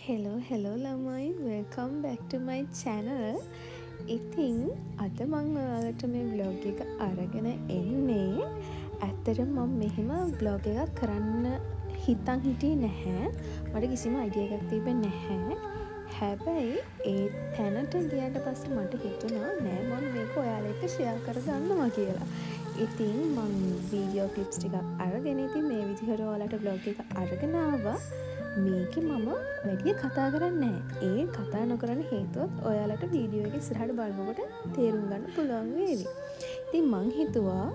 Hello ළමයි welcome back ටු මයි channel. ඉතින් අද මං ඔයාලට මේ vlog එක අරගෙන එන්නේ. ඇත්තටම මම මෙහෙම vlog එකක් කරන්න හිතන් හිටියේ නැහැ. මට කිසිම idea එකක් තිබෙන්නේ නැහැ. හැබැයි ඒ තැනට ගියාට පස්සේ මට හිතුණා නෑ මම මේක ඔයාලා එක්ක share කරගන්නවා කියලා. ඉතින් මං වීඩියෝ ක්ලිප්ස් ටිකක් අරගෙන ඉතින් මේ විදිහට ඔයාලට vlog එක අරගෙන ආවා. මේකේ මම වැඩිය කතා කරන්නේ නැහැ. ඒ කතා නොකරන හේතුවත් ඔයාලට වීඩියෝ එක ඉස්සරහට බලනකොට තේරුම් ගන්න පුළුවන් වේවි. ඉතින් මං හිතුවා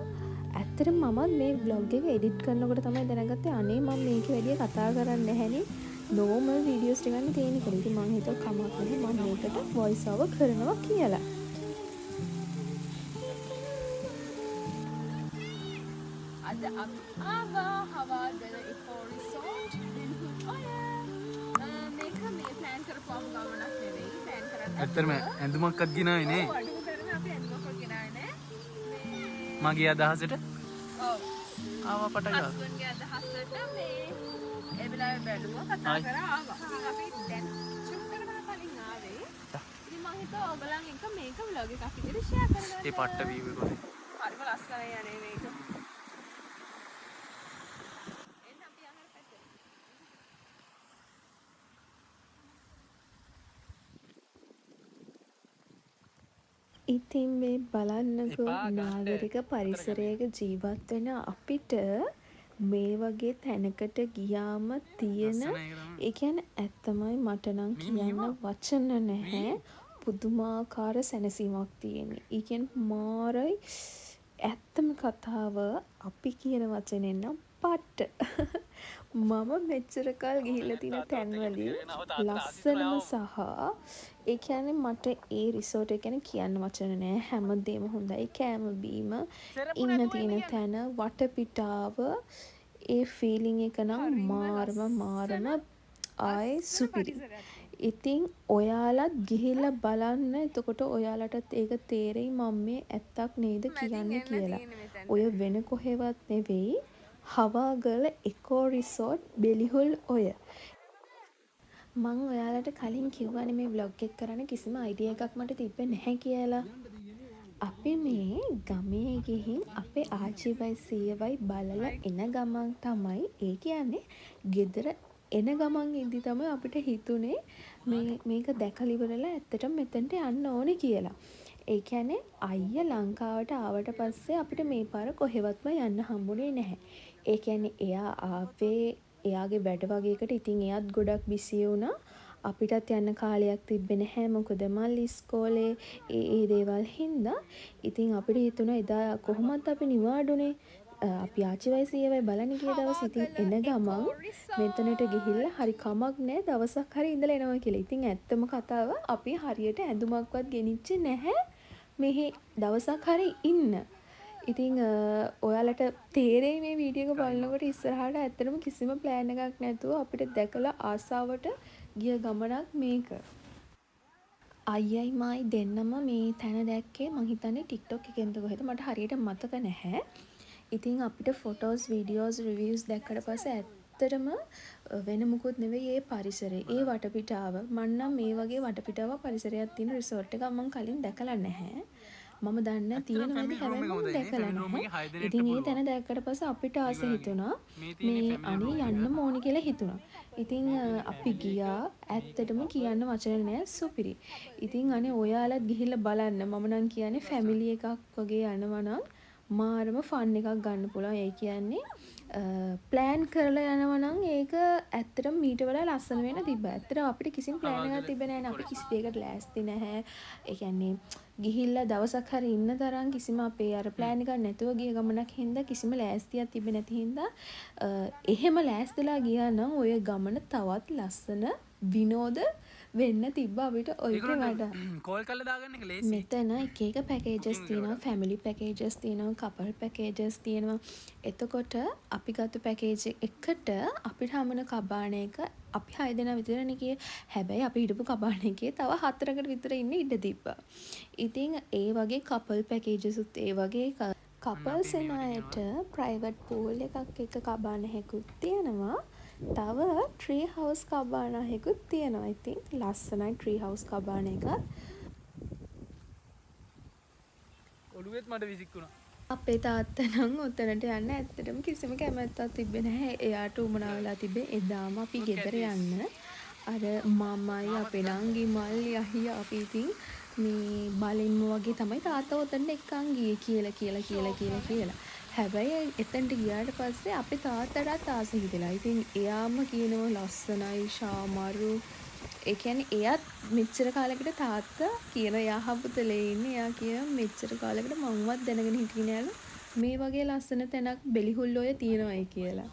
ඇත්තටම මමත් මේ vlog එක edit කරනකොට තමයි දැනගත්තේ අනේ මම මේකේ වැඩිය කතා කරන්නේ නැහැනේ. normal videos ටිකක් තියෙන කියලා. ඉතින් මං හිතුවා කමක් නැහැ මම මේකට voice over කරනවා කියලා. අද අපි ආවා හවාගල ඉකෝ රිසෝට් වෙනුත් ඔය මේක මේ ප්ලෑන් කරපුවම ගමනක් නෙවෙයි ප්ලෑන් කරන්නේ ඇත්තටම ඇඳුමක්වත් ගෙනාවේ නේ අඩුම කරන අපි ඇඳුමක් ගෙනාවේ නේ මේ මගේ අදහසට ඔව් ආවා පටගා හස්බන්ඩ්ගේ අදහසට මේ ඒ වෙලාවේ බැලුවා කතා කරා ආවා ඉතින් අපි දැන් චුට්ටකට කලින් ආවේ ඉතින් මම හිතුවා ඔයගලන් එක මේක vlog එකක් විදිහට share කරගන්න ඒ පට්ට වීව් එක කොහේ හරිම ලස්සනයි යන්නේ මේක ඉතින් මේ බලන්නකෝ නාගරික පරිසරයක ජීවත් වෙන අපිට මේ වගේ තැනකට ගියාම තියෙන ඒ කියන්නේ ඇත්තමයි මට නම් කියන්න වචන නැහැ පුදුමාකාර සැනසීමක් තියෙන්නේ. ඒ කියන්නේ මාරයි ඇත්තම කතාව අපි කියන වචනෙන් නම් පට්ට. මම මෙච්චර කල් ගිහිල්ලා තියෙන තැන්වලින් ලස්සනම සහ ඒ කියන්නේ මට ඒ රිසෝට් එක ගැන කියන්න වචන නෑ. හැමදේම හොඳයි. කෑම බීම ඉන්න තියෙන තැන වටපිටාව ඒ ෆීලිං එක නම් මාරම ආයේ සුපිරි. ඉතින් ඔයාලත් ගිහිල්ලා බලන්න. එතකොට ඔයාලටත් ඒක තේරෙයි මම මේ ඇත්තක් නේද කියන්නේ කියලා. ඔය වෙන කොහෙවත් නෙවෙයි. හවාගල ඉකෝ රිසෝට් බෙලිහුල් ඔය. මං ඔයාලට කලින් කිව්වනේ මේ vlog එක කරන්න කිසිම idea එකක් මට තිබ්බේ නැහැ කියලා. අපි මේ ගමේ ගිහින් අපේ ආච්චිවයි සීයවයි බලලා එන ගමන් තමයි ඒ කියන්නේ ගෙදර එන ගමන් ඉඳි තමයි අපිට හිතුනේ මේක දැකලා ඉවරලා ඇත්තටම මෙතනට යන්න ඕනේ කියලා. ඒ කියන්නේ අයියා ලංකාවට ආවට පස්සේ අපිට මේ පාර කොහෙවත්ම යන්න හම්බුනේ නැහැ. ඒ කියන්නේ එයා ආවේ එයාගේ වැඩ වගේකට. ඉතින් එයාත් ගොඩක් බිසි වුණා. අපිටත් යන්න කාලයක් තිබ්බේ නැහැ. මොකද මල්ලි ඉස්කෝලේ ඒ දේවල් හින්දා. ඉතින් අපිට හිතුණා එදා කොහොමත් අපි නිවාඩුනේ. අපි ආච්චිවයි සීයවයි බලන්න ගිය දවස් ඉතින් එන ගමන් මෙතනට ගිහිල්ලා හරි කමක් නැහැ දවසක් හරි ඉඳලා එනවා කියලා. ඉතින් ඇත්තම කතාව අපි හරියට ඇඳුමක්වත් ගෙනිච්චේ නැහැ. මෙහි දවසක් හරි ඉන්න. ඉතින් ඔයාලට තේරෙයි මේ වීඩියෝ එක බලනකොට ඉස්සරහට ඇත්තටම කිසිම ප්ලෑන් එකක් නැතුව අපිට දැකලා ආසාවට ගිය ගමනක් මේක. අයියයි මායි දෙන්නම මේ තැන දැක්කේ මං හිතන්නේ TikTok එකෙන්ද කොහෙද මට හරියට මතක නැහැ. ඉතින් අපිට ෆොටෝස් වීඩියෝස් රිවිව්ස් දැක්කට පස්සේ ඇත්තටම වෙන මොකුත් නෙවෙයි ඒ පරිසරය. ඒ වටපිටාව. මං නම් මේ වගේ වටපිටාව පරිසරයක් තියෙන රිසෝට් එකක් මං කලින් දැකලා නැහැ. මම දන්නේ තියෙනවද හැබැයි මම දැකලා නැහැ. ඉතින් ඒ තැන දැක්කට පස්සේ අපිට ආස හිතුණා මේ අනේ යන්න ඕනි කියලා හිතුණා. ඉතින් අපි ගියා ඇත්තටම කියන්න වචන නෑ සුපිරි. ඉතින් අනේ ඔයාලත් ගිහිල්ලා බලන්න. මම නම් කියන්නේ ෆැමිලි එකක් වගේ යනවා නම් මාරම ෆන් එකක් ගන්න පුළුවන්. ඒ කියන්නේ ප්ලෑන් කරලා යනවා නම් ඒක ඇත්තටම මීට වඩා ලස්සන වෙන්න තිබ්බා. ඇත්තටම අපිට කිසිම ප්ලෑන් එකක් තිබ්බේ නැහැ නේ. අපි කිසි දෙයකට ලෑස්ති නැහැ. ඒ කියන්නේ ගිහිල්ලා දවසක් හරි ඉන්න තරම් කිසිම අපේ අර ප්ලෑන් එකක් නැතුව ගිය ගමනක් හින්දා කිසිම ලෑස්තියක් තිබෙන්නේ නැති හින්දා එහෙම ලෑස්තිලා ගියා නම් ඔය ගමන තවත් ලස්සන විනෝද වෙන්න තිබ්බ අපිට ඔයිට වඩා. කෝල් කරලා දාගන්න එක ලේසි. මෙතන එක එක පැකේජස් තියෙනවා. ෆැමිලි පැකේජස් තියෙනවා. කපල් පැකේජස් තියෙනවා. එතකොට අපි ගත්ත පැකේජ් එකට අපිට හම්බුන කබාන එක අපි 6 දෙනා විතරනේ ගියේ. හැබැයි අපි හිටපු කබාන එකේ තව 4කට විතර ඉන්න ඉඩ තිබ්බා. ඉතින් ඒ වගේ කපල් පැකේජස් උත් ඒ වගේ කපල්ස් එන අයට ප්‍රයිවට් පූල් එකක් එක කබාන හැකුත් තියෙනවා. තව ට්‍රී හවුස් කබානාහෙකුත් තියෙනවා. ඉතින් ලස්සනයි ට්‍රී හවුස් කබාන එක. ඔළුවෙත් මට විසික්කුණා. අපේ තාත්තා නම් උතනට යන්න ඇත්තටම කිසිම කැමැත්තක් තිබ්බේ නැහැ. එයාට උමනා වෙලා තිබ්බේ එදාම අපි ගෙදර යන්න. අර මමයි අපේ නංගි මල්ලි අයියා අපි ඉතින් මේ බලින්ම වගේ තමයි තාත්තා උතනට එක්කන් ගියේ කියලා. හැබැයි එතනට ගියාට පස්සේ අපේ තාත්තටත් ආස හිතෙලා. ඉතින් එයාම කියනවා ලස්සනයි ශාමරු. ඒ කියන්නේ එයාත් මෙච්චර කාලෙකට තාත්තා කියන එයා හම්බුතලේ ඉන්නේ. එයා කියන මෙච්චර කාලෙකට මමවත් දැනගෙන හිටියේ නෑලු මේ වගේ ලස්සන තැනක් බෙලිහුල්ලෝය තියෙනවායි කියලා.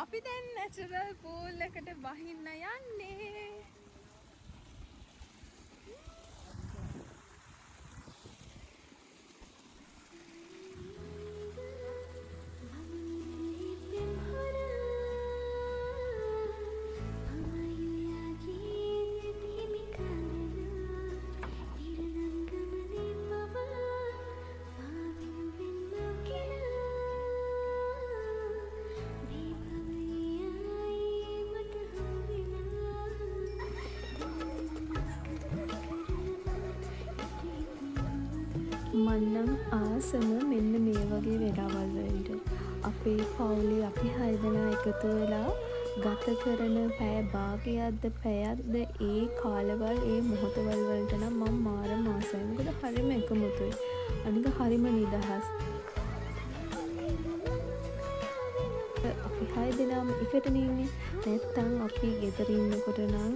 අපි දැන් නැචරල් පූල් එකට බහින්න යන්නේ. මන්නම් ආසම මෙන්න මේ වගේ වෙලාවල් වලට. අපේ පවුලේ අපි 6 දෙනා එකතු වෙලා ගත කරන පැය භාගයක්ද පැයක්ද ඒ කාලවල් ඒ මොහොතවල් වලට නම් මම මාරම ආසයි. මොකද හරිම එකමුතුයි. අනික හරිම නිදහස්. අපි 6 දෙනාම එකටනේ ඉන්නේ. නැත්තම් අපි ගෙදර ඉන්නකොට නම්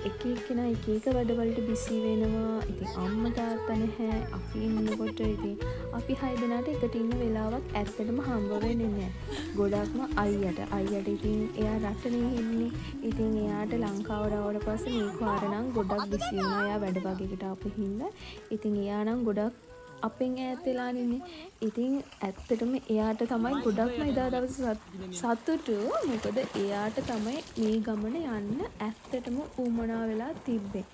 එක එක්කෙනා එක එක වැඩවලට බිසි වෙනවා. ඉතින් අම්මා තාත්තා නැහැ. අපි ඉන්නකොට ඉතින් අපි 6 දෙනාට එකට ඉන්න වෙලාවක් ඇත්තටම හම්බ වෙන්නේ නැහැ. ගොඩක්ම අයියට ඉතින් එයා රටනේ ඉන්නේ. ඉතින් එයාට ලංකාවට ආවට පස්සේ මේ පාර නම් ගොඩක් බිසි වෙනවා. එයා වැඩ වගේකට ආපු හින්දා. ඉතින් එයා නම් ගොඩක් අපෙන් ඈත් වෙලා ඉන්නේ. ඉතින් ඇත්තටම එයාට තමයි ගොඩක්ම එදා දවසේ සතුටු. මොකද එයාට තමයි මේ ගමන යන්න ඇත්තටම උවමනා වෙලා තිබ්බේ.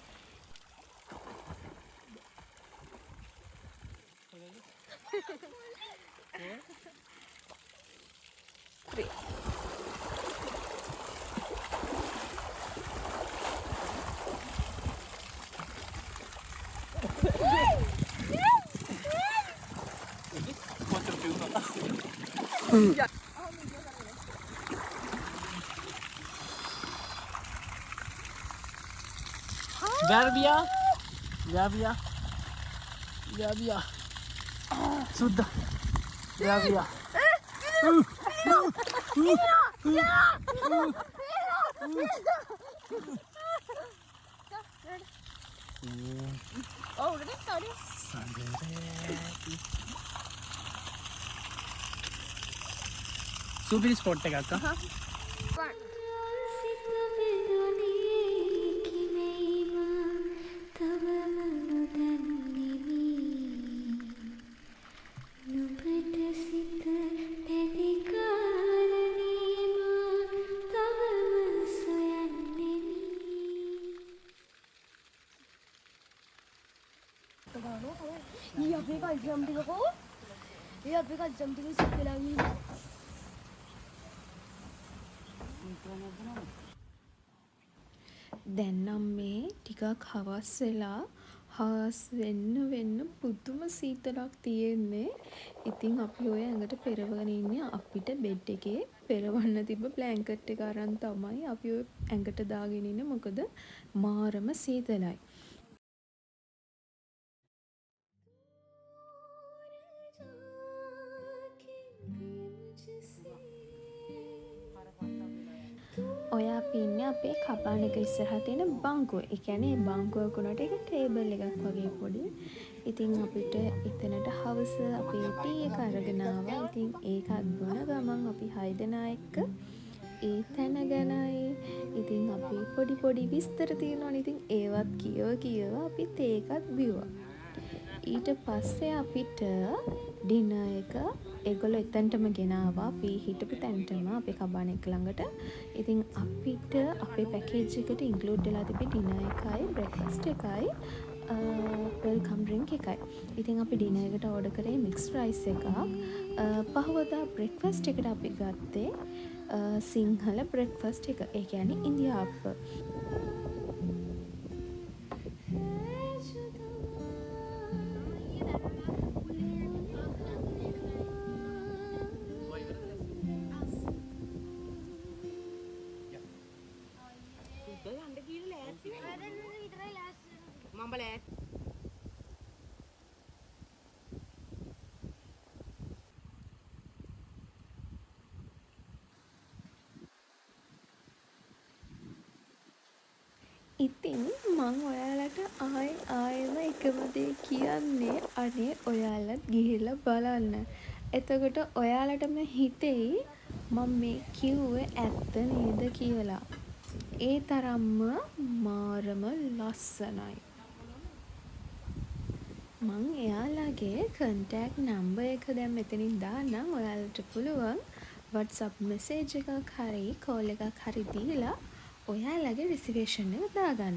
Verbia. Sudah. Verbia. Oh, udah deh, tahu deh. Super spot එක අක්කා. Iya, mereka jam 3 kok. Iya, mereka jam 3 sampai lagi. දැන් නම් මේ ටිකක් හවස් වෙලා හවස් වෙන්න පුදුම සීතලක් තියෙන්නේ. ඉතින් අපි ඔය ඇඟට පෙරවගෙන ඉන්නේ අපිට බෙඩ් එකේ පෙරවන්න තිබ්බ බ්ලැන්කට් එක අරන් තමයි අපි ඔය ඇඟට දාගෙන ඉන්නේ. මොකද මාරම සීතලයි. ඔය අපි ඉන්නේ අපේ කබාන එක ඉස්සරහා තියෙන බංකුව. ඒ කියන්නේ බංකුවක උනට ඒක ටේබල් එකක් වගේ පොඩි. ඉතින් අපිට එතනට හවස අපේ ටී එක අරගෙන ආවා. ඉතින් ඒකත් බොන ගමන් අපි 6 දෙනා එක්ක ඒ තැන ගැනයි ඉතින් අපි පොඩි විස්තර තියෙනවනේ. ඉතින් ඒවත් කියව අපිත් ඒකත් බිව්වා. ඊට පස්සේ අපිට ඩිනර් එක ඒගොල්ලෝ එතනටම ගෙනාවා. අපි හිටපු තැනටම අපේ කබාන එක ළඟට. ඉතින් අපිට අපේ පැකේජ් එකට ඉන්ක්ලූඩ් වෙලා තිබි ඩිනර් එකයි බ්‍රෙක්ෆාස්ට් එකයි වෙල්කම් ඩ්‍රින්ක් එකයි. ඉතින් අපි ඩිනර් එකට ඕඩර් කරේ මික්ස් රයිස් එකක්. පහුවදා බ්‍රෙක්ෆාස්ට් එකට අපි ගත්තේ සිංහල බ්‍රෙක්ෆාස්ට් එක. ඒ කියන්නේ ඉන්දියාප්ප. ඉතින් මං ඔයාලට ආයෙම එකම දේ කියන්නේ අනේ ඔයාලත් ගිහිල්ලා බලන්න. එතකොට ඔයාලටම හිතෙයි මම මේ කිව්වේ ඇත්ත නේද කියලා. ඒ තරම්ම මාරම ලස්සනයි. මං එයාලගේ කන්ටැක්ට් නම්බර් එක දැන් මෙතනින් දාන්නම්. ඔයාලට පුළුවන් WhatsApp මෙසේජ් එකක් හරි කෝල් එකක් හරි දීලා ඔයාලගේ රිසර්වේෂන් එක දාගන්න.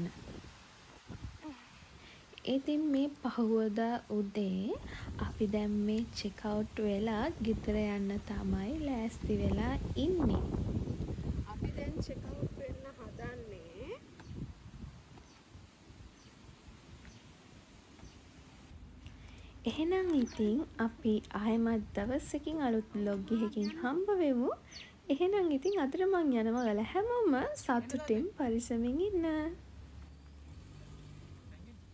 ඉතින් මේ පහුවදා උදේ අපි දැන් මේ චෙක් අවුට් වෙලා ගෙදර යන්න තමයි ලෑස්ති වෙලා ඉන්නේ. අපි දැන් චෙක් අවුට් වෙන්න හදන්නේ. එහෙනම් ඉතින් අපි ආයෙමත් දවසකින් අලුත් vlog එකකින් හම්බ වෙමු. එහෙනම් ඉතින් අදට මං යනවා. ඔයාලා හැමෝම සතුටින් පරිස්සමින් ඉන්න.